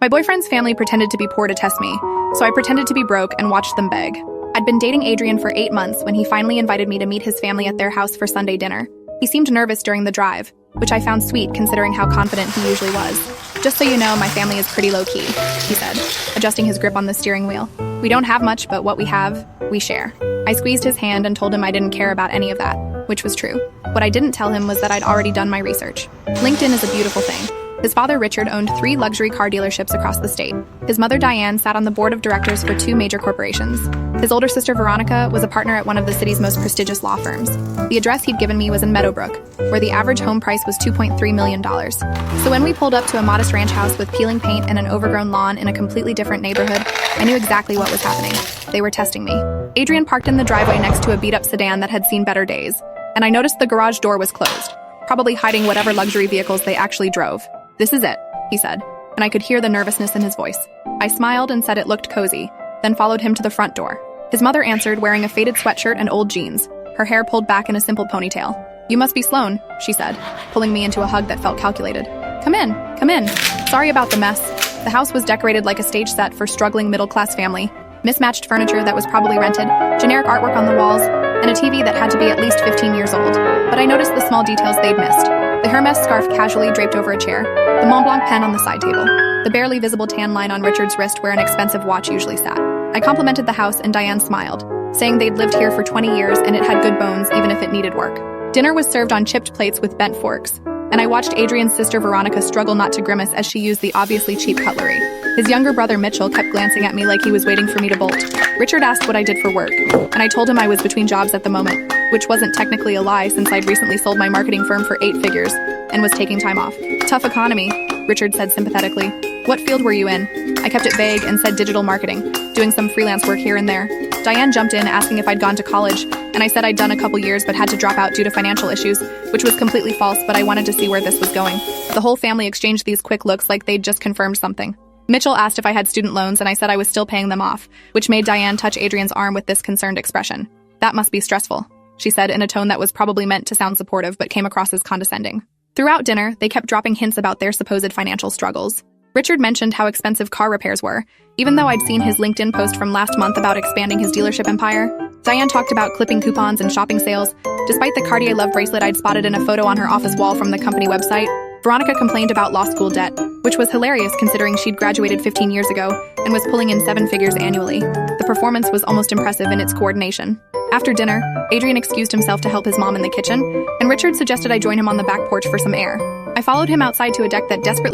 My boyfriend's family pretended to be poor to test me, so I pretended to be broke and watched them beg. I'd been dating Adrian for 8 months when he finally invited me to meet his family at their house for Sunday dinner. He seemed nervous during the drive, which I found sweet considering how confident he usually was. "Just so you know, my family is pretty low-key," he said, adjusting his grip on the steering wheel. "We don't have much, but what we have, we share." I squeezed his hand and told him I didn't care about any of that, which was true. What I didn't tell him was that I'd already done my research. LinkedIn is a beautiful thing. His father, Richard, owned 3 luxury car dealerships across the state. His mother, Diane, sat on the board of directors for 2 major corporations. His older sister, Veronica, was a partner at one of the city's most prestigious law firms. The address he'd given me was in Meadowbrook, where the average home price was $2.3 million. So when we pulled up to a modest ranch house with peeling paint and an overgrown lawn in a completely different neighborhood, I knew exactly what was happening. They were testing me. Adrian parked in the driveway next to a beat-up sedan that had seen better days, and I noticed the garage door was closed, probably hiding whatever luxury vehicles they actually drove. "This is it," he said, and I could hear the nervousness in his voice. I smiled and said it looked cozy, then followed him to the front door. His mother answered, wearing a faded sweatshirt and old jeans, her hair pulled back in a simple ponytail. "You must be Sloan," she said, pulling me into a hug that felt calculated. Come in, come in. Sorry about the mess." The house was decorated like a stage set for struggling middle-class family. Mismatched furniture that was probably rented, generic artwork on the walls, and a TV that had to be at least 15 years old. But I noticed the small details they'd missed. The Hermes scarf casually draped over a chair, the Montblanc pen on the side table, the barely visible tan line on Richard's wrist where an expensive watch usually sat. I complimented the house and Diane smiled, saying they'd lived here for 20 years and it had good bones even if it needed work. Dinner was served on chipped plates with bent forks, and I watched Adrian's sister Veronica struggle not to grimace as she used the obviously cheap cutlery. His younger brother Mitchell kept glancing at me like he was waiting for me to bolt. Richard asked what I did for work, and I told him I was between jobs at the moment, which wasn't technically a lie since I'd recently sold my marketing firm for 8 figures and was taking time off. "Tough economy," Richard said sympathetically. "What field were you in?" I kept it vague and said digital marketing, doing some freelance work here and there. Diane jumped in asking if I'd gone to college, and I said I'd done a couple years but had to drop out due to financial issues, which was completely false, but I wanted to see where this was going. The whole family exchanged these quick looks like they'd just confirmed something. Mitchell asked if I had student loans, and I said I was still paying them off, which made Diane touch Adrian's arm with this concerned expression. "That must be stressful," she said in a tone that was probably meant to sound supportive but came across as condescending. Throughout dinner, they kept dropping hints about their supposed financial struggles. Richard mentioned how expensive car repairs were, even though I'd seen his LinkedIn post from last month about expanding his dealership empire. Diane talked about clipping coupons and shopping sales, despite the Cartier Love bracelet I'd spotted in a photo on her office wall from the company website. Veronica complained about law school debt, which was hilarious considering she'd graduated 15 years ago and was pulling in 7 figures annually. The performance was almost impressive in its coordination. After dinner, Adrian excused himself to help his mom in the kitchen, and Richard suggested I join him on the back porch for some air. I followed him outside to a deck that desperately